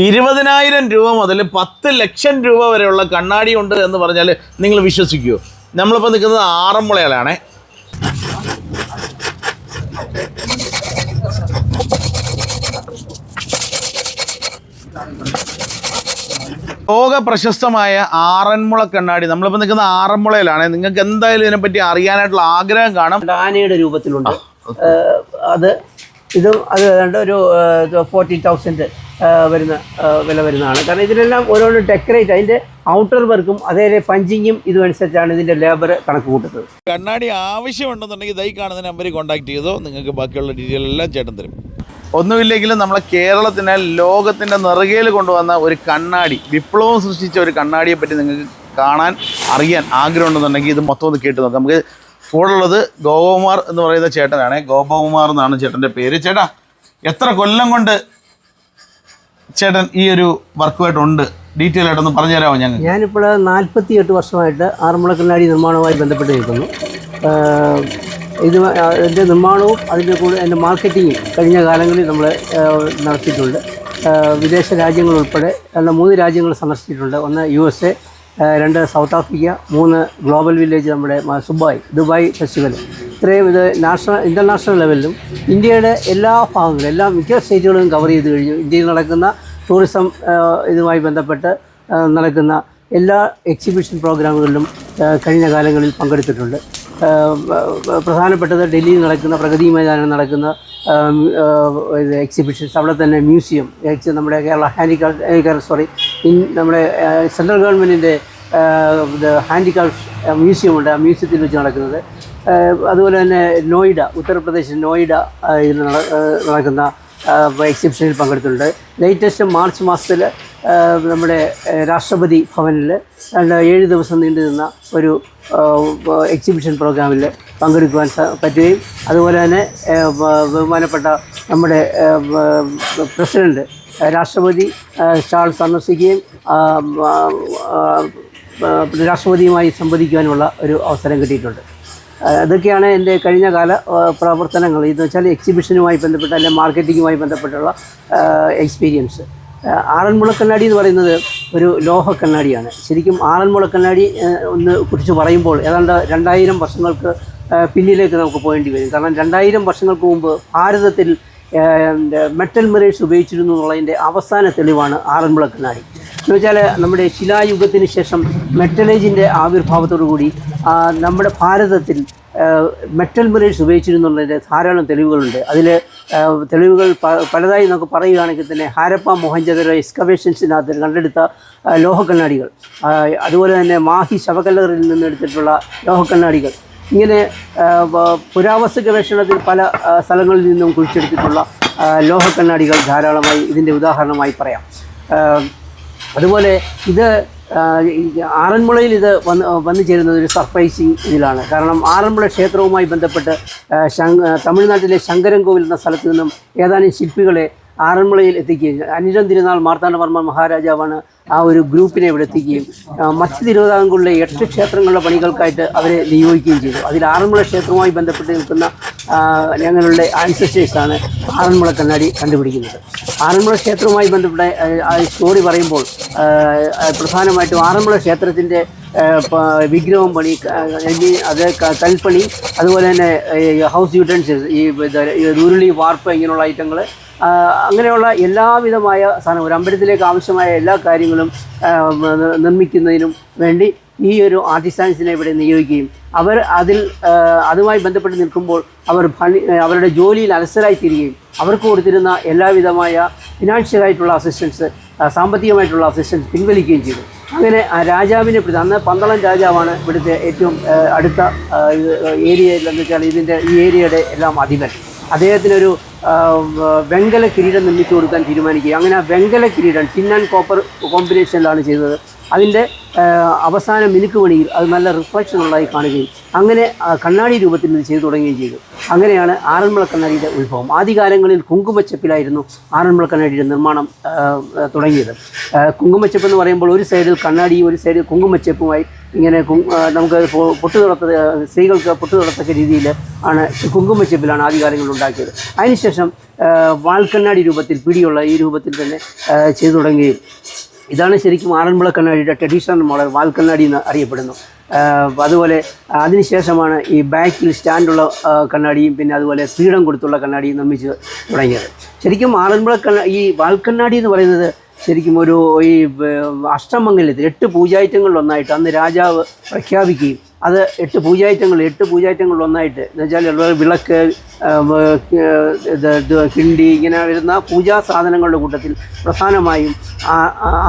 20,000 രൂപ മുതൽ 10 ലക്ഷം രൂപ വരെയുള്ള കണ്ണാടി ഉണ്ട് എന്ന് പറഞ്ഞാൽ നിങ്ങൾ വിശ്വസിക്കുമോ? നമ്മളിപ്പോൾ നിൽക്കുന്നത് ആറന്മുളയിലാണേ. ലോക പ്രശസ്തമായ ആറന്മുള കണ്ണാടി. നമ്മളിപ്പോൾ നിൽക്കുന്ന ആറന്മുളയിലാണ്. നിങ്ങൾക്ക് എന്തായാലും ഇതിനെപ്പറ്റി അറിയാനായിട്ടുള്ള ആഗ്രഹം കാണും. ആനയുടെ രൂപത്തിലുണ്ട് അത്. ഏതാണ്ട് ഒരു 40,000 വരുന്ന വില വരുന്നതാണ്. കാരണം ഇതിനെല്ലാം ഓരോന്ന് ഡെക്കറേറ്റ്, അതിൻ്റെ ഔട്ടർ വർക്കും അതേപോലെ പഞ്ചിങ്ങും ഇതുമനുസരിച്ചാണ് ഇതിൻ്റെ ലേബർ കണക്ക് കൂട്ടുന്നത്. കണ്ണാടി ആവശ്യമുണ്ടെന്നുണ്ടെങ്കിൽ ഇതായി കാണുന്ന നമ്പറിൽ കോൺടാക്ട് ചെയ്തോ, നിങ്ങൾക്ക് ബാക്കിയുള്ള ഡീറ്റെയിൽ എല്ലാം ചേട്ടൻ തരും. ഒന്നുമില്ലെങ്കിലും നമ്മളെ കേരളത്തിനെ ലോകത്തിൻ്റെ നെറുകയിൽ കൊണ്ടുവന്ന ഒരു കണ്ണാടി, വിപ്ലവം സൃഷ്ടിച്ച ഒരു കണ്ണാടിയെ പറ്റി നിങ്ങൾക്ക് കാണാൻ അറിയാൻ ആഗ്രഹം ഉണ്ടെന്നുണ്ടെങ്കിൽ ഇത് മൊത്തം ഒന്ന് കേട്ട് നോക്കാം. നമുക്ക് കൂടെയുള്ളത് ഗോപകുമാർ എന്ന് പറയുന്ന ചേട്ടനാണ്. ഗോപകുമാർ എന്നാണ് ചേട്ടൻ്റെ പേര്. ചേട്ടാ, എത്ര കൊല്ലം കൊണ്ട് ചേട്ടൻ ഈ ഒരു വർക്കുമായിട്ടുണ്ട്? ഡീറ്റെയിൽ ആയിട്ടൊന്ന് പറഞ്ഞു തരാമോ? ഞാനിപ്പോൾ 48 വർഷമായിട്ട് ആറന്മുള കണ്ണാടി നിർമ്മാണവുമായി ബന്ധപ്പെട്ട് നിൽക്കുന്നു. ഇതിൻ്റെ നിർമ്മാണവും അതിൻ്റെ കൂടെ അതിൻ്റെ മാർക്കറ്റിങ്ങും കഴിഞ്ഞ കാലങ്ങളിൽ നമ്മൾ നടത്തിയിട്ടുണ്ട്. വിദേശ രാജ്യങ്ങൾ ഉൾപ്പെടെ 3 രാജ്യങ്ങൾ സന്ദർശിച്ചിട്ടുണ്ട്. 1 USA, 2 south Africa, 3 global village, നമ്മുടെ ദുബായ് ഫെസ്റ്റിവൽ. ഇത്രയും ഇത് ഇൻ്റർനാഷണൽ ലെവലിലും ഇന്ത്യയുടെ എല്ലാ ഭാഗങ്ങളും, മിക്ക സ്റ്റേറ്റുകളും കവർ ചെയ്ത് കഴിഞ്ഞു. ഇന്ത്യയിൽ നടക്കുന്ന ടൂറിസം ഇതുമായി ബന്ധപ്പെട്ട് നടക്കുന്ന എല്ലാ എക്സിബിഷൻ പ്രോഗ്രാമുകളിലും കഴിഞ്ഞ കാലങ്ങളിൽ പങ്കെടുത്തിട്ടുണ്ട്. പ്രധാനപ്പെട്ടത് ഡൽഹിയിൽ നടക്കുന്ന പ്രഗതി മൈതാനം നടക്കുന്ന എക്സിബിഷൻസ്, അവിടെ തന്നെ മ്യൂസിയം, നമ്മുടെ കേരള നമ്മുടെ സെൻട്രൽ ഗവൺമെൻറ്റിൻ്റെ ഹാൻഡിക്രാഫ്റ്റ് മ്യൂസിയമുണ്ട്. ആ മ്യൂസിയത്തിൽ വെച്ച് നടക്കുന്നത്. അതുപോലെ തന്നെ ഉത്തർപ്രദേശ് നോയിഡ ഇതിൽ നടക്കുന്ന എക്സിബിഷനിൽ പങ്കെടുത്തിട്ടുണ്ട്. ലേറ്റസ്റ്റ് മാർച്ച് മാസത്തിൽ നമ്മുടെ രാഷ്ട്രപതി ഭവനിൽ 7 ദിവസം നീണ്ടു നിന്ന ഒരു എക്സിബിഷൻ പ്രോഗ്രാമിൽ പങ്കെടുക്കുവാൻ പറ്റുകയും അതുപോലെ തന്നെ ബഹുമാനപ്പെട്ട നമ്മുടെ പ്രസിഡൻറ്റ് രാഷ്ട്രപതി സ്റ്റാൾ സന്ദർശിക്കുകയും രാഷ്ട്രപതിയുമായി സംവദിക്കുവാനുള്ള ഒരു അവസരം കിട്ടിയിട്ടുണ്ട്. അതൊക്കെയാണ് എൻ്റെ കഴിഞ്ഞ കാല പ്രവർത്തനങ്ങൾ. ഇതെന്ന് വെച്ചാൽ എക്സിബിഷനുമായി ബന്ധപ്പെട്ട അല്ലെങ്കിൽ മാർക്കറ്റിങ്ങുമായി ബന്ധപ്പെട്ടുള്ള എക്സ്പീരിയൻസ്. ആറന്മുള കണ്ണാടി എന്ന് പറയുന്നത് ഒരു ലോഹ കണ്ണാടിയാണ്. ശരിക്കും ആറന്മുള കണ്ണാടി കുറിച്ച് പറയുമ്പോൾ ഏതാണ്ട് 2000 വർഷങ്ങൾക്ക് പിന്നിലേക്ക് നമുക്ക് പോകേണ്ടി വരും. കാരണം 2000 വർഷങ്ങൾക്ക് മുമ്പ് ഭാരതത്തിൽ മെറ്റൽ മിറേഴ്സ് ഉപയോഗിച്ചിരുന്നു എന്നുള്ളതിൻ്റെ അവസാന തെളിവാണ് ആറന്മുള കണ്ണാടി. എന്ന് വെച്ചാൽ നമ്മുടെ ശിലായുഗത്തിന് ശേഷം മെറ്റലേജിൻ്റെ ആവിർഭാവത്തോടുകൂടി നമ്മുടെ ഭാരതത്തിൽ മെറ്റൽ മിറേഴ്സ് ഉപയോഗിച്ചിരുന്നുള്ളതിൻ്റെ ധാരാളം തെളിവുകളുണ്ട്. അതിൽ തെളിവുകൾ പലതായി നമുക്ക് പറയുകയാണെങ്കിൽ തന്നെ ഹാരപ്പ മൊഹൻജദാരോ എക്സ്കവേഷൻസിനകത്ത് കണ്ടെടുത്ത ലോഹക്കണ്ണാടികൾ, അതുപോലെ തന്നെ മാഹി ശവകല്ലറിൽ നിന്ന് എടുത്തിട്ടുള്ള ലോഹക്കണ്ണാടികൾ, ഇങ്ങനെ പുരാവസ്തു ഗവേഷണത്തിൽ പല സ്ഥലങ്ങളിൽ നിന്നും കുഴിച്ചെടുത്തിട്ടുള്ള ലോഹക്കണ്ണാടികൾ ധാരാളമായി ഇതിൻ്റെ ഉദാഹരണമായി പറയാം. അതുപോലെ ഇത് ആറന്മുളയിൽ ഇത് വന്നു ചേരുന്നത് ഒരു സർപ്രൈസിങ് ഇതിലാണ്. കാരണം ആറന്മുള ക്ഷേത്രവുമായി ബന്ധപ്പെട്ട് തമിഴ്നാട്ടിലെ ശങ്കരൻകോവിൽ എന്ന സ്ഥലത്ത് നിന്നും ഏതാനും ശില്പികളെ ആറന്മുളയിൽ എത്തിക്കുകയും അനിഴം തിരുനാൾ മാർത്താണ്ഡവർമ്മ മഹാരാജാവാണ് ആ ഒരു ഗ്രൂപ്പിനെ ഇവിടെ എത്തിക്കുകയും മറ്റ് തിരുവിതാംകൂറിലെ 8 ക്ഷേത്രങ്ങളുടെ പണികൾക്കായിട്ട് അവരെ നിയോഗിക്കുകയും ചെയ്തു. അതിൽ ആറന്മുള ക്ഷേത്രവുമായി ബന്ധപ്പെട്ട് നിൽക്കുന്ന ഞങ്ങളുടെ ആൻസസ്റ്റേഴ്സാണ് ആറന്മുള കണ്ണാടി കണ്ടുപിടിക്കുന്നത്. ആറന്മുള ക്ഷേത്രവുമായി ബന്ധപ്പെട്ട സ്റ്റോറി പറയുമ്പോൾ പ്രധാനമായിട്ടും ആറന്മുള ക്ഷേത്രത്തിൻ്റെ വിഗ്രഹം പണി, അത് കൽപ്പണി, അതുപോലെ തന്നെ ഹൗസ് യൂട്ടൻസിൽസ്, ഈ ഉരുളി, വാർപ്പ്, ഇങ്ങനെയുള്ള ഐറ്റങ്ങൾ, അങ്ങനെയുള്ള എല്ലാവിധമായ സാധനം, ഒരു അമ്പലത്തിലേക്ക് ആവശ്യമായ എല്ലാ കാര്യങ്ങളും നിർമ്മിക്കുന്നതിനും വേണ്ടി ഈ ഒരു ആർട്ടിസാൻസിനെ ഇവിടെ നിയോഗിക്കുകയും അതുമായി ബന്ധപ്പെട്ട് നിൽക്കുമ്പോൾ അവരുടെ ജോലിയിൽ അലസരായിത്തീരുകയും അവർക്ക് കൊടുത്തിരുന്ന എല്ലാവിധമായ ഫിനാൻഷ്യലായിട്ടുള്ള അസിസ്റ്റൻസ്, സാമ്പത്തികമായിട്ടുള്ള അസിസ്റ്റൻസ് പിൻവലിക്കുകയും ചെയ്തു. അങ്ങനെ രാജാവിനെ അന്ന് പന്തളം രാജാവാണ് ഇവിടുത്തെ ഏറ്റവും അടുത്ത ഏരിയയിൽ, എന്ന് വെച്ചാൽ ഈ ഏരിയയുടെ എല്ലാം അധിപൻ. അദ്ദേഹത്തിനൊരു വെങ്കല കിരീടം നിർമ്മിച്ചു കൊടുക്കാൻ തീരുമാനിക്കുകയും അങ്ങനെ ആ വെങ്കല കിരീടം ടിൻ ആൻഡ് കോപ്പർ കോമ്പിനേഷനിലാണ് ചെയ്തത്. അതിൻ്റെ അവസാന മിനുക്ക് പണിയിൽ അത് നല്ല റിഫ്ലക്ഷൻ ഉള്ളതായി കാണുകയും അങ്ങനെ കണ്ണാടി രൂപത്തിൽ ഇത് ചെയ്തു തുടങ്ങുകയും ചെയ്തു. അങ്ങനെയാണ് ആറന്മുള കണ്ണാടിയുടെ ഉത്ഭവം. ആദ്യകാലങ്ങളിൽ കുങ്കുമച്ചെപ്പിലായിരുന്നു ആറന്മുള കണ്ണാടിയുടെ നിർമ്മാണം തുടങ്ങിയത്. കുങ്കുമച്ചെപ്പ് എന്ന് പറയുമ്പോൾ ഒരു സൈഡിൽ കണ്ണാടിയും ഒരു സൈഡിൽ കുങ്കുമച്ചെപ്പുമായി ഇങ്ങനെ നമുക്ക് സ്ത്രീകൾക്ക് പൊട്ടു തൊടത്തക്ക രീതിയിൽ ആണ് കുങ്കുമച്ചെപ്പിലാണ് ആദ്യകാലങ്ങളിൽ ഉണ്ടാക്കിയത്. അതിനുശേഷം വാൽക്കണ്ണാടി രൂപത്തിൽ പിടിയുള്ള ഈ രൂപത്തിൽ തന്നെ ചെയ്തു തുടങ്ങുകയും ഇതാണ് ശരിക്കും ആറന്മുള കണ്ണാടിയുടെ ട്രഡീഷണൽ മോഡൽ വാൽക്കണ്ണാടി എന്ന് അറിയപ്പെടുന്നു. അതുപോലെ അതിനുശേഷമാണ് ഈ ബാക്കിൽ സ്റ്റാൻഡുള്ള കണ്ണാടിയും പിന്നെ അതുപോലെ പീഠം കൊടുത്തുള്ള കണ്ണാടിയും നിർമ്മിച്ച് തുടങ്ങിയത്. ശരിക്കും ആറന്മുള ഈ വാൽക്കണ്ണാടി എന്ന് പറയുന്നത് ശരിക്കും ഈ അഷ്ടമംഗല്യത്തിൽ 8 പൂജായിറ്റങ്ങളിലൊന്നായിട്ട് അന്ന് രാജാവ് പ്രഖ്യാപിക്കുകയും അത് 8 പൂജായിറ്റങ്ങളിലൊന്നായിട്ട് എന്ന് വെച്ചാൽ വിളക്ക്, കിണ്ടി ഇങ്ങനെ വരുന്ന പൂജാ സാധനങ്ങളുടെ കൂട്ടത്തിൽ പ്രധാനമായും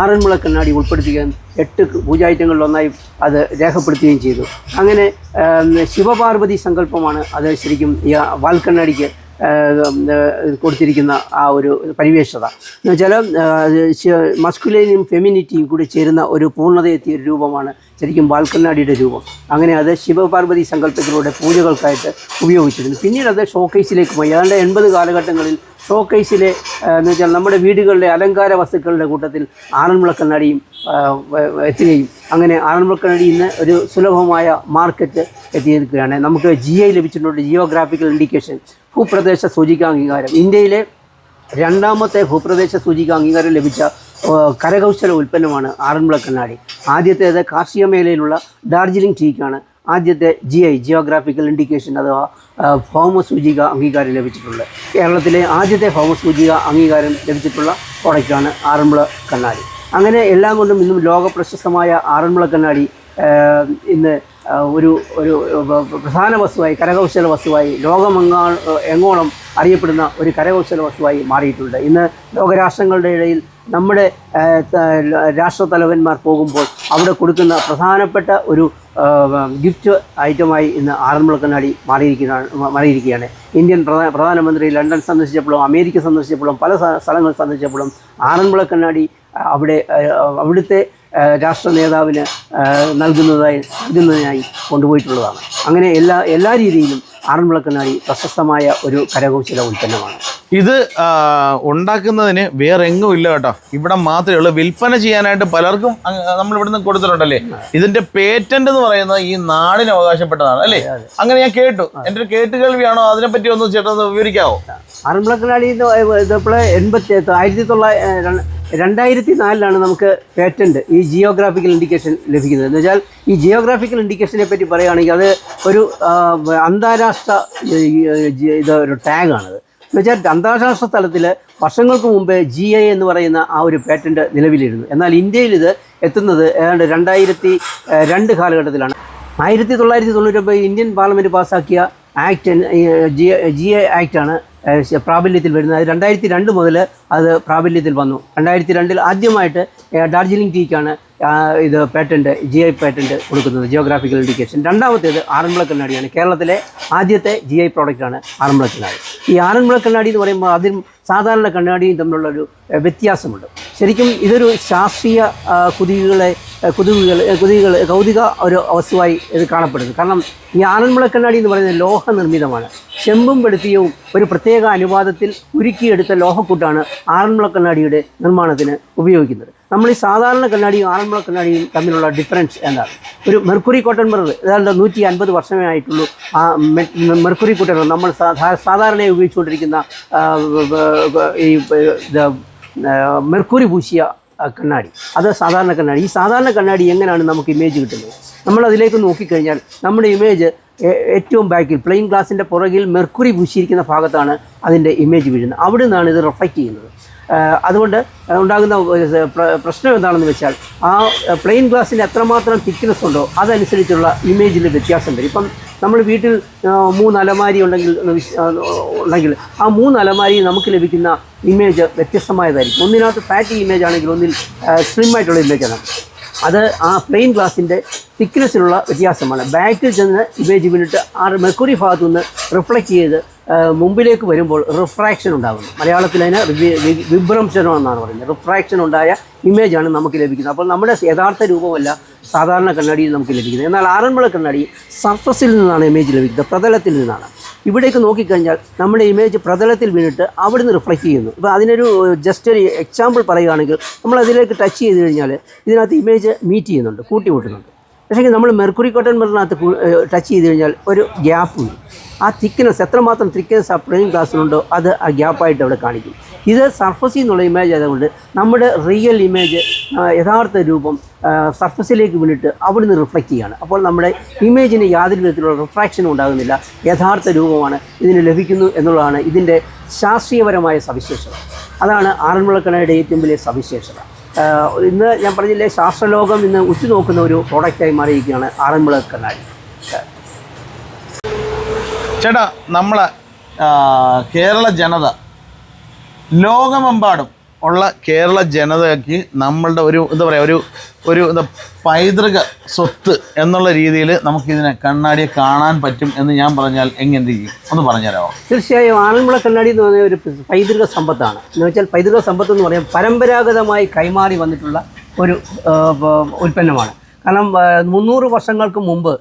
ആറന്മുള കണ്ണാടി ഉൾപ്പെടുത്തുകയും 8 പൂജായിറ്റങ്ങളിലൊന്നായി അത് രേഖപ്പെടുത്തുകയും ചെയ്തു. അങ്ങനെ ശിവപാർവതി സങ്കല്പമാണ് അത് ശരിക്കും ഈ വാൽക്കണ്ണാടിക്ക് കൊടുത്തിരിക്കുന്ന ആ ഒരു പരിവേഷത എന്ന് വെച്ചാൽ മസ്കുലിനും ഫെമിനിറ്റിയും കൂടി ചേരുന്ന ഒരു പൂർണ്ണതയെത്തിയ ഒരു രൂപമാണ് ശരിക്കും വാൽക്കണ്ണാടിയുടെ രൂപം. അങ്ങനെ അത് ശിവപാർവതി സങ്കല്പത്തിലൂടെ പൂജകൾക്കായിട്ട് ഉപയോഗിച്ചിരുന്നു. പിന്നീട് അത് ഷോക്കേസിലേക്ക് പോയി. ഏതാണ്ട് 80 കാലഘട്ടങ്ങളിൽ ഷോക്കേസിലെ എന്ന് വെച്ചാൽ നമ്മുടെ വീടുകളിലെ അലങ്കാര വസ്തുക്കളുടെ കൂട്ടത്തിൽ ആറന്മുള കണ്ണാടിയും എത്തുകയും അങ്ങനെ ആറന്മുള കണ്ണാടി ഇന്ന് ഒരു സുലഭമായ മാർക്കറ്റ് എത്തിയിരിക്കുകയാണ്. നമുക്ക് GI ലഭിച്ചിട്ടുണ്ട്, ജിയോഗ്രാഫിക്കൽ ഇൻഡിക്കേഷൻ, ഭൂപ്രദേശ സൂചിക അംഗീകാരം. ഇന്ത്യയിലെ 2ാമത്തെ ഭൂപ്രദേശ സൂചിക അംഗീകാരം ലഭിച്ച കരകൗശല ഉൽപ്പന്നമാണ് ആറന്മുള കണ്ണാടി. ആദ്യത്തേത് കാർഷിക മേഖലയിലുള്ള ഡാർജിലിംഗ് ടീക്കാണ് ആദ്യത്തെ GI ജിയോഗ്രാഫിക്കൽ ഇൻഡിക്കേഷൻ അഥവാ ഭൗമസൂചിക അംഗീകാരം ലഭിച്ചിട്ടുള്ളത്. കേരളത്തിലെ ആദ്യത്തെ ഭൗമസൂചിക അംഗീകാരം ലഭിച്ചിട്ടുള്ള പ്രോഡക്റ്റാണ് ആറന്മുള കണ്ണാടി. അങ്ങനെ എല്ലാം കൊണ്ടും ഇന്നും ലോക പ്രശസ്തമായ ആറന്മുള കണ്ണാടി ഇന്ന് ഒരു പ്രധാന വസ്തുവായി, കരകൗശല വസ്തുവായി, എങ്ങോളം അറിയപ്പെടുന്ന ഒരു കരകൗശല വസ്തുവായി മാറിയിട്ടുണ്ട്. ഇന്ന് ലോകരാഷ്ട്രങ്ങളുടെ ഇടയിൽ നമ്മുടെ രാഷ്ട്രത്തലവന്മാർ പോകുമ്പോൾ അവിടെ കൊടുക്കുന്ന പ്രധാനപ്പെട്ട ഒരു ഗിഫ്റ്റ് ഐറ്റമായി ഇന്ന് ആറന്മുള കണ്ണാടി മാറിയിരിക്കുകയാണ്. ഇന്ത്യൻ പ്രധാനമന്ത്രി ലണ്ടൻ സന്ദർശിച്ചപ്പോഴും അമേരിക്ക സന്ദർശിച്ചപ്പോഴും പല സ്ഥലങ്ങൾ സന്ദർശിച്ചപ്പോഴും ആറന്മുള കണ്ണാടി അവിടുത്തെ രാഷ്ട്ര നേതാവിന് നൽകുന്നതിനായി കൊണ്ടുപോയിട്ടുള്ളതാണ്. അങ്ങനെ എല്ലാ രീതിയിലും ആറന്മുള കണ്ണാടി പ്രശസ്തമായ ഒരു കരകൗശല ഉൽപ്പന്നമാണ്. ഇത് ഉണ്ടാക്കുന്നതിന് വേറെ എങ്ങും ഇല്ല കേട്ടോ, ഇവിടെ മാത്രമേ ഉള്ളൂ. വിൽപ്പന ചെയ്യാനായിട്ട് പലർക്കും നമ്മൾ ഇവിടുന്ന് കൊടുത്തിട്ടുണ്ടല്ലേ. ഇതിന്റെ പേറ്റന്റ് എന്ന് പറയുന്നത് ഈ നാടിന് അവകാശപ്പെട്ടതാണ് അല്ലേ? അങ്ങനെ ഞാൻ കേട്ടു. എൻ്റെ ഒരു കേട്ടുകേൾവിയാണോ? അതിനെപ്പറ്റി ഒന്ന് ചേട്ടൻ വിവരിക്കാവോ? ആറന്മുള കണ്ണാടി ഇപ്പോൾ 2004 നമുക്ക് പേറ്റന്റ് ഈ ജിയോഗ്രാഫിക്കൽ ഇൻഡിക്കേഷൻ ലഭിക്കുന്നത്. എന്ന് വെച്ചാൽ ഈ ജിയോഗ്രാഫിക്കൽ ഇൻഡിക്കേഷനെ പറ്റി പറയുകയാണെങ്കിൽ അത് ഒരു അന്താരാഷ്ട്ര ഒരു ടാഗാണത്. എന്ന് വെച്ചാൽ അന്താരാഷ്ട്ര തലത്തിൽ വർഷങ്ങൾക്ക് മുമ്പേ GI എന്ന് പറയുന്ന ആ ഒരു പേറ്റന്റ് നിലവിലിരുന്നു. എന്നാൽ ഇന്ത്യയിൽ ഇത് എത്തുന്നത് ഏതാണ്ട് 2002 കാലഘട്ടത്തിലാണ്. 1999 ഇന്ത്യൻ പാർലമെൻറ്റ് പാസ്സാക്കിയ ആക്ട് GI ആക്റ്റാണ് പ്രാബല്യത്തിൽ വരുന്നത്. അത് 2002 മുതൽ അത് പ്രാബല്യത്തിൽ വന്നു. 2002 ആദ്യമായിട്ട് ഡാർജിലിംഗ് ടീക്കാണ് ഇത് പേറ്റന്റ് GI പേറ്റന്റ് കൊടുക്കുന്നത്, ജിയോഗ്രാഫിക്കൽ ഇൻഡിക്കേഷൻ. രണ്ടാമത്തേത് ആറന്മുള കണ്ണാടിയാണ്. കേരളത്തിലെ ആദ്യത്തെ GI പ്രോഡക്റ്റാണ് ആറന്മുള കണ്ണാടി. ഈ ആറന്മുള കണ്ണാടി എന്ന് പറയുമ്പോൾ അതിനും സാധാരണ കണ്ണാടിയും തമ്മിലുള്ളൊരു വ്യത്യാസമുണ്ട്. ശരിക്കും ഇതൊരു ശാസ്ത്രീയ കൗതുക ഒരു വസ്തുവായി ഇത് കാണപ്പെടുന്നു. കാരണം ഈ ആറന്മുള കണ്ണാടി എന്ന് പറയുന്നത് ലോഹനിർമ്മിതമാണ്. ചെമ്പും വെളുത്തിയവും ഒരു പ്രത്യേക അനുപാതത്തിൽ ഉരുക്കിയെടുത്ത ലോഹക്കൂട്ടാണ് ആറന്മുള കണ്ണാടിയുടെ നിർമ്മാണത്തിന് ഉപയോഗിക്കുന്നത്. നമ്മൾ ഈ സാധാരണ കണ്ണാടിയും ആറന്മുള കണ്ണാടിയും തമ്മിലുള്ള ഡിഫറൻസ് എന്താണ്? ഒരു മെർക്കുറി കോട്ടൺ മിറർ ഏതാണ്ട് 150 വർഷമേ ആയിട്ടുള്ളൂ. ആ മെർക്കുറി കോട്ടൺ മിറർ നമ്മൾ സാധാരണയായി ഉപയോഗിച്ചുകൊണ്ടിരിക്കുന്ന ഈ മെർക്കുറി പൂശിയ കണ്ണാടി, അത് സാധാരണ കണ്ണാടി. ഈ സാധാരണ കണ്ണാടി എങ്ങനെയാണ് നമുക്ക് ഇമേജ് കിട്ടുന്നത്? നമ്മളതിലേക്ക് നോക്കിക്കഴിഞ്ഞാൽ നമ്മുടെ ഇമേജ് ഏറ്റവും ബാക്കിൽ പ്ലെയിൻ ഗ്ലാസിൻ്റെ പുറകിൽ മെർക്കുറി പൂശിയിരിക്കുന്ന ഭാഗത്താണ് അതിൻ്റെ ഇമേജ് വീഴുന്നത്. അവിടെ നിന്നാണ് ഇത് റിഫ്ലക്റ്റ് ചെയ്യുന്നത്. അതുകൊണ്ട് ഉണ്ടാകുന്ന പ്രശ്നം എന്താണെന്ന് വെച്ചാൽ ആ പ്ലെയിൻ ഗ്ലാസ്സിന് എത്രമാത്രം തിക്നെസ് ഉണ്ടോ അതനുസരിച്ചുള്ള ഇമേജിൽ വ്യത്യാസം വരും. ഇപ്പം നമ്മൾ വീട്ടിൽ 3 അലമാരി ഉണ്ടെങ്കിൽ ആ 3 അലമാരിയിൽ നമുക്ക് ലഭിക്കുന്ന ഇമേജ് വ്യത്യസ്തമായതായിരിക്കും. ഒന്നിനകത്ത് ഫാറ്റി ഇമേജ് ആണെങ്കിൽ ഒന്നിൽ സ്ലിം ആയിട്ടുള്ള ഇമേജാണ്. അത് ആ പ്ലെയിൻ ഗ്ലാസിൻ്റെ തിക്നെസ്സിലുള്ള വ്യത്യാസമാണ്. ബാക്കിൽ ചെന്ന് ഇമേജ് വീണിട്ട് ആ മെർക്കുറി ഭാഗത്തു നിന്ന് റിഫ്ലക്റ്റ് ചെയ്ത് മുമ്പിലേക്ക് വരുമ്പോൾ റിഫ്രാക്ഷൻ ഉണ്ടാകുന്നു. മലയാളത്തിൽ അതിന് വിഭ്രംശനം എന്നാണ് പറയുന്നത്. റിഫ്രാക്ഷൻ ഉണ്ടായ ഇമേജാണ് നമുക്ക് ലഭിക്കുന്നത്. അപ്പോൾ നമ്മുടെ യഥാർത്ഥ രൂപമല്ല സാധാരണ കണ്ണാടിയിൽ നമുക്ക് ലഭിക്കുന്നത്. എന്നാൽ ആറന്മുള കണ്ണാടി സർഫസിൽ നിന്നാണ് ഇമേജ് ലഭിക്കുന്നത്, പ്രതലത്തിൽ നിന്നാണ്. ഇവിടേക്ക് നോക്കിക്കഴിഞ്ഞാൽ നമ്മുടെ ഇമേജ് പ്രതലത്തിൽ വീണിട്ട് അവിടുന്ന് റിഫ്ലക്റ്റ് ചെയ്യുന്നു. ഇപ്പോൾ അതിനൊരു ജസ്റ്റ് ഒരു എക്സാമ്പിൾ പറയുകയാണെങ്കിൽ നമ്മൾ അതിലേക്ക് ടച്ച് ചെയ്ത് കഴിഞ്ഞാൽ ഇതിനകത്ത് ഇമേജ് മീറ്റ് ചെയ്യുന്നുണ്ട്, കൂട്ടിമുട്ടുന്നുണ്ട്. പക്ഷേ നമ്മൾ മെർക്കുറി കോട്ടൺ മിററിനകത്ത് ടച്ച് ചെയ്ത് കഴിഞ്ഞാൽ ഒരു ഗ്യാപ്പ് വരും. ആ തിക്നെസ് എത്രമാത്രം തിക്നെസ് ആ പ്ലെയിൻ ഗ്ലാസ്സിലുണ്ടോ അത് ആ ഗ്യാപ്പായിട്ട് അവിടെ കാണിക്കും. ഇത് സർഫസിൽ നിന്നുള്ള ഇമേജ് ആയതുകൊണ്ട് നമ്മുടെ റിയൽ ഇമേജ് യഥാർത്ഥ രൂപം സർഫസിലേക്ക് വീണിട്ട് അവിടുന്ന് റിഫ്ലക്റ്റ് ചെയ്യുകയാണ്. അപ്പോൾ നമ്മുടെ ഇമേജിന് യാതൊരു വിധത്തിലുള്ള റിഫ്രാക്ഷനും ഉണ്ടാകുന്നില്ല, യഥാർത്ഥ രൂപമാണ് ഇതിന് ലഭിക്കുന്നു എന്നുള്ളതാണ് ഇതിൻ്റെ ശാസ്ത്രീയപരമായ സവിശേഷത. അതാണ് ആറന്മുള കണ്ണാടിയുടെ ഏറ്റവും വലിയ സവിശേഷത. ഇന്ന് ഞാൻ പറഞ്ഞില്ലേ, ശാസ്ത്രലോകം ഇന്ന് ഉറ്റുനോക്കുന്ന ഒരു പ്രോഡക്റ്റായി മാറിയിരിക്കുകയാണ് ആറന്മുള കണ്ണാടി. ചേട്ടാ, നമ്മളെ കേരള ജനത, ലോകമെമ്പാടും ഉള്ള കേരള ജനതയ്ക്ക് നമ്മളുടെ ഒരു എന്താ പറയുക, ഒരു എന്താ പൈതൃക സ്വത്ത് എന്നുള്ള രീതിയിൽ നമുക്കിതിനെ കണ്ണാടിയെ കാണാൻ പറ്റും എന്ന് ഞാൻ പറഞ്ഞാൽ എങ്ങനെ ഇരിക്കും? ഒന്ന് പറഞ്ഞുതരാമോ? തീർച്ചയായും. ആറന്മുള കണ്ണാടി എന്ന് പറഞ്ഞ ഒരു പൈതൃക സമ്പത്താണ്. എന്ന് വെച്ചാൽ പൈതൃക സമ്പത്ത് എന്ന് പറയുമ്പോൾ പരമ്പരാഗതമായി കൈമാറി വന്നിട്ടുള്ള ഒരു ഉൽപ്പന്നമാണ്. കാരണം 300 വർഷങ്ങൾക്ക് മുമ്പ്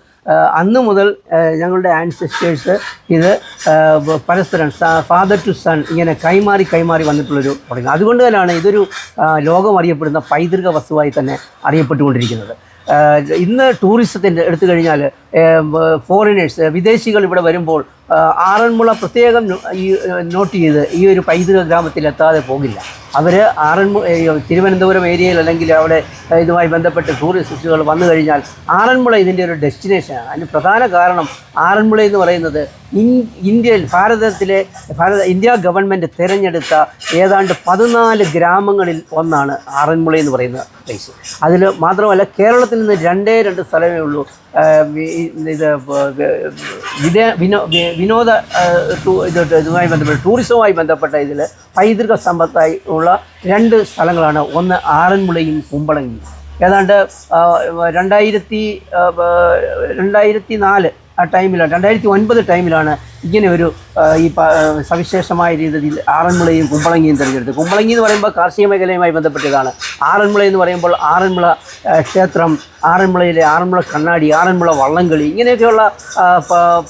അന്ന് മുതൽ ഞങ്ങളുടെ ആൻസിസ്റ്റേഴ്സ് ഇത് പരസ്പരം ഫാദർ ടു സൺ ഇങ്ങനെ കൈമാറി വന്നിട്ടുള്ളൊരു പ്രൊഡക്റ്റ്. അതുകൊണ്ട് തന്നെയാണ് ഇതൊരു ലോകം അറിയപ്പെടുന്ന പൈതൃക വസ്തുവായി തന്നെ അറിയപ്പെട്ടുകൊണ്ടിരിക്കുന്നത്. ഇന്ന് ടൂറിസത്തിൻ്റെ എടുത്തു കഴിഞ്ഞാൽ ഫോറിനേഴ്സ്, വിദേശികൾ ഇവിടെ വരുമ്പോൾ ആറന്മുള പ്രത്യേകം നോട്ട് ചെയ്ത് ഈ ഒരു പൈതൃക ഗ്രാമത്തിലെത്താതെ പോകില്ല. അവർ തിരുവനന്തപുരം ഏരിയയിൽ അല്ലെങ്കിൽ അവിടെ ഇതുമായി ബന്ധപ്പെട്ട് ടൂറിസ്റ്റുകൾ വന്നു കഴിഞ്ഞാൽ ആറന്മുള ഇതിൻ്റെ ഒരു ഡെസ്റ്റിനേഷനാണ്. അതിന് പ്രധാന കാരണം ആറന്മുള എന്ന് പറയുന്നത് ഇന്ത്യ ഗവൺമെൻറ് തിരഞ്ഞെടുത്ത ഏതാണ്ട് 14 ഗ്രാമങ്ങളിൽ ഒന്നാണ് ആറന്മുള എന്ന് പറയുന്ന പ്ലേസ്. അതിൽ മാത്രമല്ല കേരളത്തിൽ നിന്ന് 2 സ്ഥലമേ ഉള്ളൂ വിനോദ ഇതുമായി ബന്ധപ്പെട്ട് ടൂറിസവുമായി ബന്ധപ്പെട്ട ഇതിൽ പൈതൃക സമ്പത്തായി ഉള്ള 2 സ്ഥലങ്ങളാണ്. ഒന്ന് ആറന്മുളയും കുമ്പളങ്ങിയും. ഏതാണ്ട് 2004 ആ ടൈമിലാണ്, 2009 ടൈമിലാണ് ഇങ്ങനെ ഒരു ഈ സവിശേഷമായ രീതിയിൽ ആറന്മുളയും കുമ്പളങ്ങിയും തിരഞ്ഞെടുത്തത്. കുമ്പളങ്ങി എന്ന് പറയുമ്പോൾ കാർഷിക മേഖലയുമായി ബന്ധപ്പെട്ടതാണ്. ആറന്മുള എന്ന് പറയുമ്പോൾ ആറന്മുള ക്ഷേത്രം, ആറന്മുളയിലെ ആറന്മുള കണ്ണാടി, ആറന്മുള വള്ളംകളി, ഇങ്ങനെയൊക്കെയുള്ള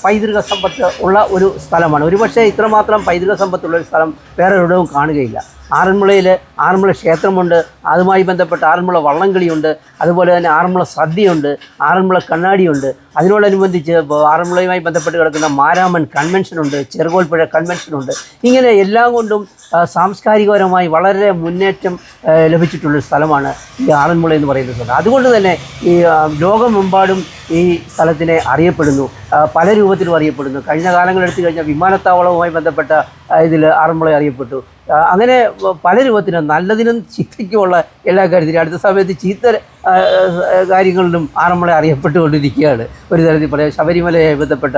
പൈതൃക സമ്പത്ത് ഉള്ള ഒരു സ്ഥലമാണ്. ഒരുപക്ഷെ ഇത്രമാത്രം പൈതൃക സമ്പത്തുള്ള ഒരു സ്ഥലം വേറെ എവിടെയും കാണുകയില്ല. ആറന്മുളയിൽ ആറന്മുള ക്ഷേത്രമുണ്ട്, അതുമായി ബന്ധപ്പെട്ട ആറന്മുള വള്ളംകളിയുണ്ട്, അതുപോലെ തന്നെ ആറന്മുള സദ്യയുണ്ട്, ആറന്മുള കണ്ണാടിയുണ്ട്. അതിനോടനുബന്ധിച്ച് ആറന്മുളയുമായി ബന്ധപ്പെട്ട് കിടക്കുന്ന മാരാമൻ കൺവെൻഷനുണ്ട്, ചെറുകോൽപ്പുഴ കൺവെൻഷനുണ്ട്. ഇങ്ങനെ എല്ലാം കൊണ്ടും സാംസ്കാരികപരമായി വളരെ മുന്നേറ്റം ലഭിച്ചിട്ടുള്ളൊരു സ്ഥലമാണ് ഈ ആറന്മുള എന്ന് പറയുന്ന സ്ഥലം. അതുകൊണ്ട് തന്നെ ഈ ലോകമെമ്പാടും ഈ സ്ഥലത്തിനെ അറിയപ്പെടുന്നു, പല രൂപത്തിലും അറിയപ്പെടുന്നു. കഴിഞ്ഞ കാലങ്ങളെടുത്തു കഴിഞ്ഞാൽ വിമാനത്താവളവുമായി ബന്ധപ്പെട്ട ഇതിൽ ആറന്മുള അറിയപ്പെട്ടു. അങ്ങനെ പല രൂപത്തിനും നല്ലതിനും ചീത്തയ്ക്കുമുള്ള എല്ലാ കാര്യത്തിലും അടുത്ത സമയത്ത് ചീത്ത കാര്യങ്ങളിലും ആറന്മുള അറിയപ്പെട്ടുകൊണ്ടിരിക്കുകയാണ്. ഒരു തരത്തിൽ പറയാം, ശബരിമലയുമായി ബന്ധപ്പെട്ട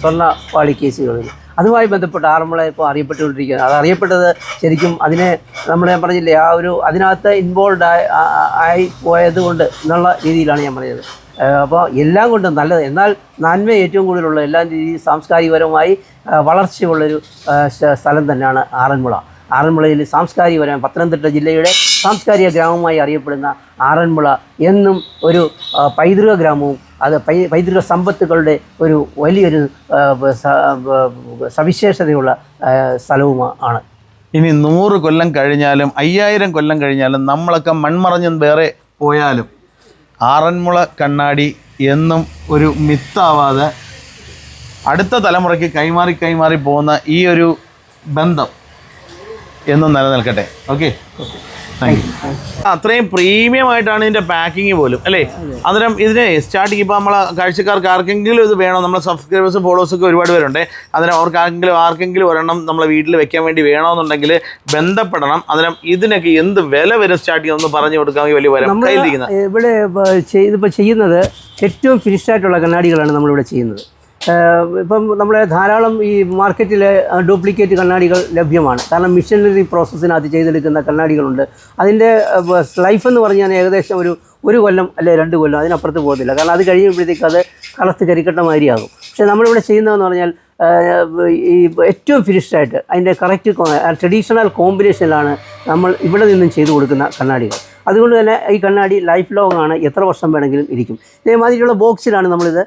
സ്വർണ്ണ കേസുകളിൽ അതുമായി ബന്ധപ്പെട്ട് ആറന്മുള ഇപ്പോൾ അറിയപ്പെട്ടുകൊണ്ടിരിക്കുകയാണ്. അത് അറിയപ്പെട്ടത് ശരിക്കും അതിനെ ഞാൻ പറഞ്ഞില്ലേ, ആ ഒരു അതിനകത്ത് ഇൻവോൾവ് ആയി പോയത് കൊണ്ട് എന്നുള്ള രീതിയിലാണ് ഞാൻ പറഞ്ഞത്. അപ്പോൾ എല്ലാം കൊണ്ടും നല്ലത്, എന്നാൽ നന്മ ഏറ്റവും കൂടുതലുള്ള എല്ലാ രീതിയും സാംസ്കാരികപരമായി വളർച്ചയുള്ളൊരു സ്ഥലം തന്നെയാണ് ആറന്മുള. ആറന്മുളയിൽ സാംസ്കാരികപരമായി പത്തനംതിട്ട ജില്ലയുടെ സാംസ്കാരിക ഗ്രാമമായി അറിയപ്പെടുന്ന ആറന്മുള എന്നും ഒരു പൈതൃക ഗ്രാമവും അത് പൈതൃക സമ്പത്തുകളുടെ ഒരു വലിയൊരു സവിശേഷതയുള്ള സ്ഥലവുമാണ്. ഇനി 100 കൊല്ലം കഴിഞ്ഞാലും 5000 കൊല്ലം കഴിഞ്ഞാലും നമ്മളൊക്കെ മൺമറഞ്ഞും വേറെ പോയാലും ആറന്മുള കണ്ണാടി എന്നും ഒരു മിത്താവാതെ അടുത്ത തലമുറയ്ക്ക് കൈമാറി പോകുന്ന ഈ ഒരു ബന്ധം എന്നും നിലനിൽക്കട്ടെ. Okay, thank you. അത്രയും പ്രീമിയം ആയിട്ടാണ് ഇതിൻ്റെ പാക്കിങ് പോലും അല്ലേ? അന്നേരം ഇതിനെ സ്റ്റാർട്ടിങ് ഇപ്പോൾ നമ്മളെ കാഴ്ചക്കാർക്ക് ആർക്കെങ്കിലും ഇത് വേണോ, നമ്മളെ സബ്സ്ക്രൈബേഴ്സും ഫോളോവേഴ്സൊക്കെ ഒരുപാട് പേരുണ്ട്. അന്നേരം അവർക്ക് ആർക്കെങ്കിലും ഒരെണ്ണം നമ്മളെ വീട്ടിൽ വെക്കാൻ വേണ്ടി വേണമെന്നുണ്ടെങ്കിൽ ബന്ധപ്പെടണം. അന്നേരം ഇതിനൊക്കെ എന്ത് വില വരെ സ്റ്റാർട്ട് ചെയ്യുമെന്ന് പറഞ്ഞു കൊടുക്കാമെങ്കിൽ വലിയ വരം കയ്യിലിരിക്കുന്നത്. ഇവിടെ ഇതിപ്പോൾ ചെയ്യുന്നത് ഏറ്റവും ഫിനിഷ്ഡായിട്ടുള്ള കണ്ണാടികളാണ് നമ്മളിവിടെ ചെയ്യുന്നത്. ഇപ്പം നമ്മളെ ധാരാളം ഈ മാർക്കറ്റിൽ ഡ്യൂപ്ലിക്കേറ്റ് കണ്ണാടികൾ ലഭ്യമാണ്. കാരണം മിഷനറി പ്രോസസ്സിനകത്ത് ചെയ്തെടുക്കുന്ന കണ്ണാടികളുണ്ട്. അതിൻ്റെ ലൈഫ് എന്ന് പറഞ്ഞാൽ ഏകദേശം ഒരു കൊല്ലം അല്ലെ 2 കൊല്ലം, അതിനപ്പുറത്ത് പോകത്തില്ല. കാരണം അത് കഴിയുമ്പോഴത്തേക്ക് അത് കളത്ത് കരിക്കട്ട മാതിരിയാകും. പക്ഷേ നമ്മളിവിടെ ചെയ്യുന്നതെന്ന് പറഞ്ഞാൽ ഈ ഏറ്റവും ഫിനിഷ്ഡായിട്ട് അതിൻ്റെ കറക്റ്റ് ട്രഡീഷണൽ കോമ്പിനേഷനിലാണ് നമ്മൾ ഇവിടെ നിന്നും ചെയ്തു കൊടുക്കുന്ന കണ്ണാടികൾ. അതുകൊണ്ട് തന്നെ ഈ കണ്ണാടി ലൈഫ് ലോങ് ആണ്, എത്ര വർഷം വേണമെങ്കിലും ഇരിക്കും. ഇതേമാതിരിയുള്ള ബോക്സിലാണ് നമ്മളിത്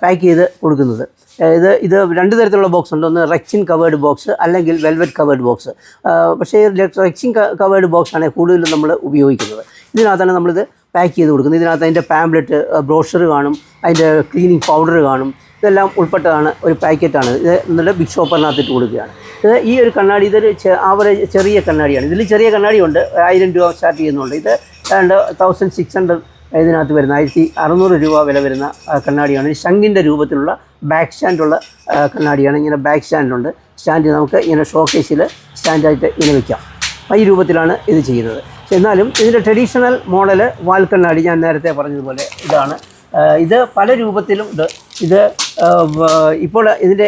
പാക്ക് ചെയ്ത് കൊടുക്കുന്നത്. ഇത് രണ്ട് തരത്തിലുള്ള ബോക്സ് ഉണ്ട്. ഒന്ന് റെക്സിൻ കവേർഡ് ബോക്സ് അല്ലെങ്കിൽ വെൽവെറ്റ് കവേർഡ് ബോക്സ്. പക്ഷേ റെക്സിൻ കവേർഡ് ബോക്സാണ് കൂടുതലും നമ്മൾ ഉപയോഗിക്കുന്നത്. ഇതിനകത്താണ് നമ്മളിത് പാക്ക് ചെയ്ത് കൊടുക്കുന്നത്. ഇതിനകത്ത് അതിൻ്റെ പാംപ്ലെറ്റ്, ബ്രോഷർ കാണും, അതിൻ്റെ ക്ലീനിങ് പൗഡർ കാണും. ഇതെല്ലാം ഉൾപ്പെട്ടതാണ് ഒരു പാക്കറ്റാണ്. ഇത് എന്നിട്ട് ബിഗ് ഷോപ്പറിനകത്തിട്ട് കൊടുക്കുകയാണ്. ഇത് ഈ ഒരു കണ്ണാടി ഇതൊരു ആവറേജ് ചെറിയ കണ്ണാടിയാണ്. ഇതിൽ ചെറിയ കണ്ണാടിയുണ്ട്, 1000 രൂപ സ്റ്റാർട്ട് ചെയ്യുന്നുണ്ട്. ഇത് 1600 ഇതിനകത്ത് വരുന്ന 1600 രൂപ വില വരുന്ന കണ്ണാടിയാണ്. ശംഖിൻ്റെ രൂപത്തിലുള്ള ബാക്ക് സ്റ്റാൻഡുള്ള കണ്ണാടിയാണ്. ഇങ്ങനെ ബാക്ക് സ്റ്റാൻഡുണ്ട്. സ്റ്റാൻഡ് നമുക്ക് ഇങ്ങനെ ഷോക്കേസിൽ സ്റ്റാൻഡായിട്ട് ഇങ്ങനെ വയ്ക്കാം. ഈ രൂപത്തിലാണ് ഇത് ചെയ്യുന്നത്. എന്നാലും ഇതിൻ്റെ ട്രഡീഷണൽ മോഡൽ വാൽ കണ്ണാടി ഞാൻ നേരത്തെ പറഞ്ഞതുപോലെ ഇതാണ്. ഇത് പല രൂപത്തിലും ഇത് ഇപ്പോൾ ഇതിൻ്റെ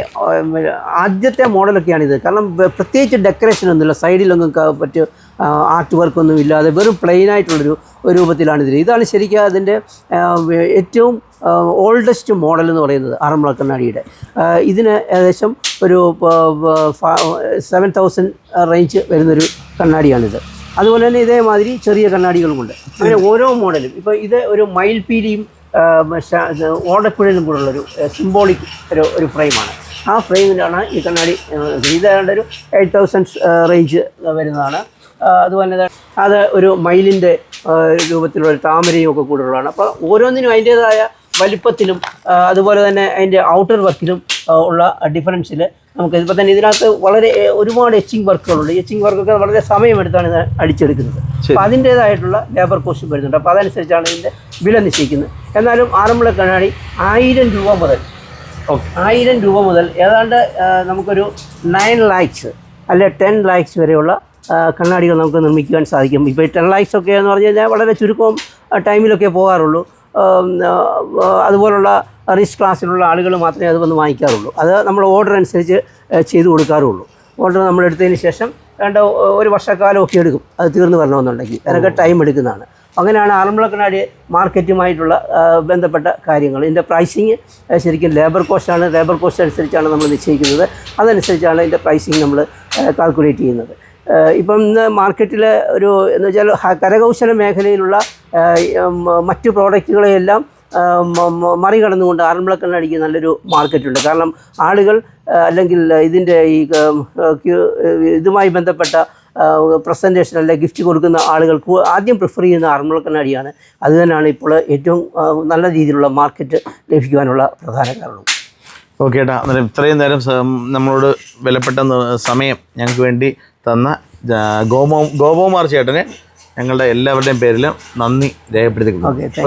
ആദ്യത്തെ മോഡലൊക്കെയാണിത്. കാരണം പ്രത്യേകിച്ച് ഡെക്കറേഷനൊന്നുമില്ല, സൈഡിലൊന്നും മറ്റ് ആർട്ട് വർക്കൊന്നും ഇല്ലാതെ വെറും പ്ലെയിനായിട്ടുള്ളൊരു രൂപത്തിലാണിത്. ഇതാണ് ശരിക്കും അതിൻ്റെ ഏറ്റവും ഓൾഡസ്റ്റ് മോഡൽ എന്ന് പറയുന്നത് ആറന്മുള കണ്ണാടിയുടെ. ഇതിന് ഏകദേശം ഒരു 7000 റേഞ്ച് വരുന്നൊരു കണ്ണാടിയാണിത്. അതുപോലെ തന്നെ ഇതേമാതിരി ചെറിയ കണ്ണാടികളുമുണ്ട്. അങ്ങനെ ഓരോ മോഡലും. ഇപ്പോൾ ഇത് ഒരു മയിൽപീലിയും ഓടക്കുഴലും കൂടെയുള്ളൊരു സിംബോളിക് ഒരു ഫ്രെയിമാണ്. ആ ഫ്രെയിമിലാണ് ഈ കണ്ണാടി. ഇതാണ്ട് ഒരു 8000 റേഞ്ച് വരുന്നതാണ്. അതുപോലെ അത് ഒരു മയിലിൻ്റെ രൂപത്തിലുള്ള താമരയും ഒക്കെ കൂടുതലുള്ളതാണ്. അപ്പോൾ ഓരോന്നിനും അതിൻ്റേതായ വലിപ്പത്തിലും അതുപോലെ തന്നെ അതിൻ്റെ ഔട്ടർ വർക്കിലും ഉള്ള ഡിഫറൻസിൽ നമുക്ക് ഇപ്പോൾ തന്നെ ഇതിനകത്ത് വളരെ ഒരുപാട് എച്ചിങ് വർക്കുകളുണ്ട്. എച്ചിങ് വർക്കൊക്കെ വളരെ സമയമെടുത്താണ് ഇത് അടിച്ചെടുക്കുന്നത്. അപ്പോൾ അതിൻ്റേതായിട്ടുള്ള ലേബർ കോസ്റ്റ് വരുന്നുണ്ട്. അപ്പോൾ അതനുസരിച്ചാണ് ഇതിൻ്റെ വില നിശ്ചയിക്കുന്നത്. എന്നാലും ആറന്മുള കണ്ണാടി 1000 രൂപ മുതൽ 1000 രൂപ മുതൽ ഏതാണ്ട് നമുക്കൊരു 9 lakhs അല്ലെ 10 lakhs വരെയുള്ള കണ്ണാടികൾ നമുക്ക് നിർമ്മിക്കുവാൻ സാധിക്കും. ഇപ്പോൾ 10 lakhs ഒക്കെ എന്ന് പറഞ്ഞു കഴിഞ്ഞാൽ വളരെ ചുരുക്കം ടൈമിലൊക്കെ പോകാറുള്ളൂ. അതുപോലുള്ള റിച്ച് ക്ലാസ്സിലുള്ള ആളുകൾ മാത്രമേ അത് വന്ന് വാങ്ങിക്കാറുള്ളൂ. അത് നമ്മൾ ഓർഡർ അനുസരിച്ച് ചെയ്ത് കൊടുക്കാറുള്ളൂ. ഓർഡർ നമ്മളെടുത്തതിന് ശേഷം ഒരു വർഷക്കാലമൊക്കെ എടുക്കും അത് തീർന്നു വരണമെന്നുണ്ടെങ്കിൽ. അതിനൊക്കെ ടൈം എടുക്കുന്നതാണ്. അങ്ങനെയാണ് ആറന്മുള കണ്ണാടി മാർക്കറ്റുമായിട്ടുള്ള ബന്ധപ്പെട്ട കാര്യങ്ങൾ. ഇതിൻ്റെ പ്രൈസിങ് ശരിക്കും ലേബർ കോസ്റ്റാണ്. ലേബർ കോസ്റ്റ് അനുസരിച്ചാണ് നമ്മൾ നിശ്ചയിക്കുന്നത്. അതനുസരിച്ചാണ് ഇതിൻ്റെ പ്രൈസിങ് നമ്മൾ കാൽക്കുലേറ്റ് ചെയ്യുന്നത്. ഇപ്പം ഇന്ന് മാർക്കറ്റിൽ ഒരു എന്ന് വെച്ചാൽ കരകൗശല മേഖലയിലുള്ള മറ്റു പ്രോഡക്റ്റുകളെയെല്ലാം മറികടന്നുകൊണ്ട് ആറന്മുള കണ്ണാടിക്ക് നല്ലൊരു മാർക്കറ്റുണ്ട്. കാരണം ആളുകൾ അല്ലെങ്കിൽ ഇതിൻ്റെ ഈ ഇതുമായി ബന്ധപ്പെട്ട പ്രസൻറ്റേഷൻ അല്ലെങ്കിൽ ഗിഫ്റ്റ് കൊടുക്കുന്ന ആളുകൾക്ക് ആദ്യം പ്രിഫർ ചെയ്യുന്ന ആറന്മുള കണ്ണാടിയാണ്. അതുതന്നെയാണ് ഇപ്പോൾ ഏറ്റവും നല്ല രീതിയിലുള്ള മാർക്കറ്റ് ലഭിക്കുവാനുള്ള പ്രധാന കാരണം. ഓക്കെ ഏട്ടാ, അന്നേരം ഇത്രയും നേരം നമ്മളോട് വിലപ്പെട്ട സമയം ഞങ്ങൾക്ക് വേണ്ടി തന്ന ഗോപകുമാർ ചേട്ടന് ഞങ്ങളുടെ എല്ലാവരുടെയും പേരിലും നന്ദി രേഖപ്പെടുത്തിക്കുന്നു. ഓക്കെ.